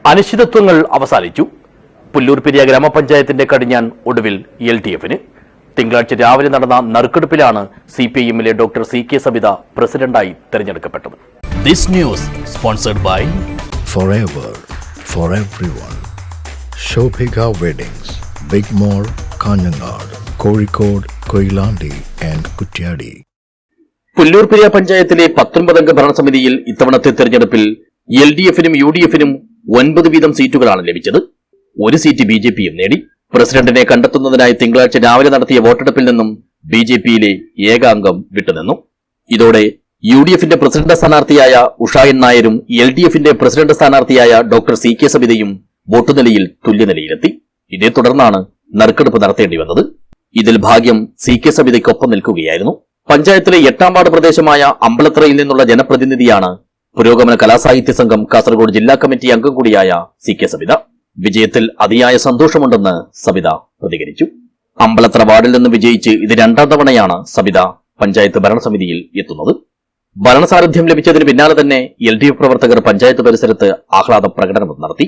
അനിശ്ചിതത്വങ്ങൾ അവസാനിച്ചു. പുല്ലൂർ പെരിയ ഗ്രാമപഞ്ചായത്തിന്റെ കടിഞ്ഞാൻ ഒടുവിൽ LDFന്. തിങ്കളാഴ്ച രാവിലെ നടന്ന നറുക്കെടുപ്പിലാണ് CPIMലെ ഡോക്ടർ CK സബിത പ്രസിഡന്റായി തെരഞ്ഞെടുക്കപ്പെട്ടത്. This news sponsored by Forever for everyone. Shobhika Weddings, Big Mall, Kanjangad, Kozhikode, Koilandi and Kutyadi. Pullur Periya പഞ്ചായത്തിലെ 19 ഭരണസമിതിയിൽ ഇത്തവണത്തെ തെരഞ്ഞെടുപ്പിൽ LDFനും UDFനും 9 വീതം സീറ്റുകളാണ് ലഭിച്ചത്. ഒരു സീറ്റ് BJPയും നേടി. പ്രസിഡന്റിനെ കണ്ടെത്തുന്നതിനായി തിങ്കളാഴ്ച രാവിലെ നടത്തിയ വോട്ടെടുപ്പിൽ നിന്നും BJPയിലെ ഏക അംഗം വിട്ടുനിന്നു. ഇതോടെ UDFന്റെ പ്രസിഡന്റ് സ്ഥാനാർത്ഥിയായ ഉഷായൻ നായരും LDFന്റെ പ്രസിഡന്റ് സ്ഥാനാർത്ഥിയായ ഡോക്ടർ CK സബിതയും വോട്ടുനിലയിൽ തുല്യനിലയിലെത്തി. ഇതേ തുടർന്നാണ് നറുക്കെടുപ്പ് നടത്തേണ്ടി വന്നത്. ഇതിൽ ഭാഗ്യം CK സബിതയ്ക്കൊപ്പം നിൽക്കുകയായിരുന്നു. പഞ്ചായത്തിലെ 8ാം വാർഡ് പ്രദേശമായ അമ്പലത്രയിൽ നിന്നുള്ള ജനപ്രതിനിധിയാണ് പുരോഗമന കലാസാഹിത്യ സംഘം കാസർഗോഡ് ജില്ലാ കമ്മിറ്റി അംഗം കൂടിയായ CK സബിത. വിജയത്തിൽ അതിയായ സന്തോഷമുണ്ടെന്ന് സബിത പ്രതികരിച്ചു. അമ്പലത്ര വാർഡിൽ നിന്ന് വിജയിച്ച് ഇത് 2ാം തവണയാണ് സബിത പഞ്ചായത്ത് ഭരണസമിതിയിൽ എത്തുന്നത്. ഭരണസാരഥ്യം ലഭിച്ചതിന് പിന്നാലെ തന്നെ LDF പ്രവർത്തകർ പഞ്ചായത്ത് പരിസരത്ത് ആഹ്ലാദ പ്രകടനം നടത്തി.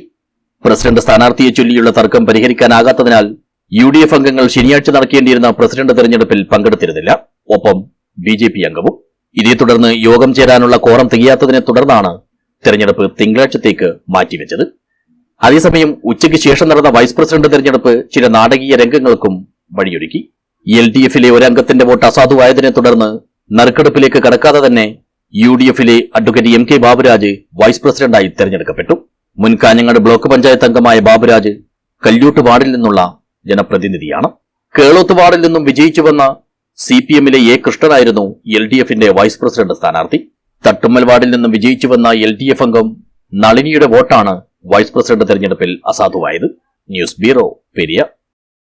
പ്രസിഡന്റ് സ്ഥാനാർത്ഥിയെ ചൊല്ലിയുള്ള തർക്കം പരിഹരിക്കാനാകാത്തതിനാൽ UDF അംഗങ്ങൾ ശനിയാഴ്ച നടക്കേണ്ടിയിരുന്ന പ്രസിഡന്റ് തെരഞ്ഞെടുപ്പിൽ പങ്കെടുത്തിരുന്നില്ല. ഒപ്പം BJP അംഗവും. ഇതേ തുടർന്ന് യോഗം ചേരാനുള്ള കോറം തികയാത്തതിനെ തുടർന്നാണ് തെരഞ്ഞെടുപ്പ് തിങ്കളാഴ്ചത്തേക്ക് മാറ്റിവെച്ചത്. അതേസമയം ഉച്ചയ്ക്ക് ശേഷം നടന്ന വൈസ് പ്രസിഡന്റ് തെരഞ്ഞെടുപ്പ് ചില നാടകീയ രംഗങ്ങൾക്കും വഴിയൊരുക്കി. LDFലെ ഒരംഗത്തിന്റെ വോട്ട് അസാധുവായതിനെ തുടർന്ന് നറുക്കെടുപ്പിലേക്ക് കടക്കാതെ തന്നെ UDFലെ അഡ്വക്കേറ്റ് MK ബാബുരാജ് വൈസ് പ്രസിഡന്റായി തെരഞ്ഞെടുക്കപ്പെട്ടു. മുൻ കാഞ്ഞങ്ങാട് ബ്ലോക്ക് പഞ്ചായത്ത് അംഗമായ ബാബുരാജ് കല്യൂട്ട് വാർഡിൽ നിന്നുള്ള ജനപ്രതിനിധിയാണ്. കേളോത്ത് വാർഡിൽ നിന്നും വിജയിച്ചു വന്ന CPMലെ A കൃഷ്ണനായിരുന്നു LDFന്റെ വൈസ് പ്രസിഡന്റ് സ്ഥാനാർത്ഥി. തട്ടുമ്മൽ വാർഡിൽ നിന്നും വിജയിച്ചു വന്ന LDF അംഗം നളിനിയുടെ വോട്ടാണ് വൈസ് പ്രസിഡന്റ് തെരഞ്ഞെടുപ്പിൽ അസാധുവായത്. News bureau, Periya.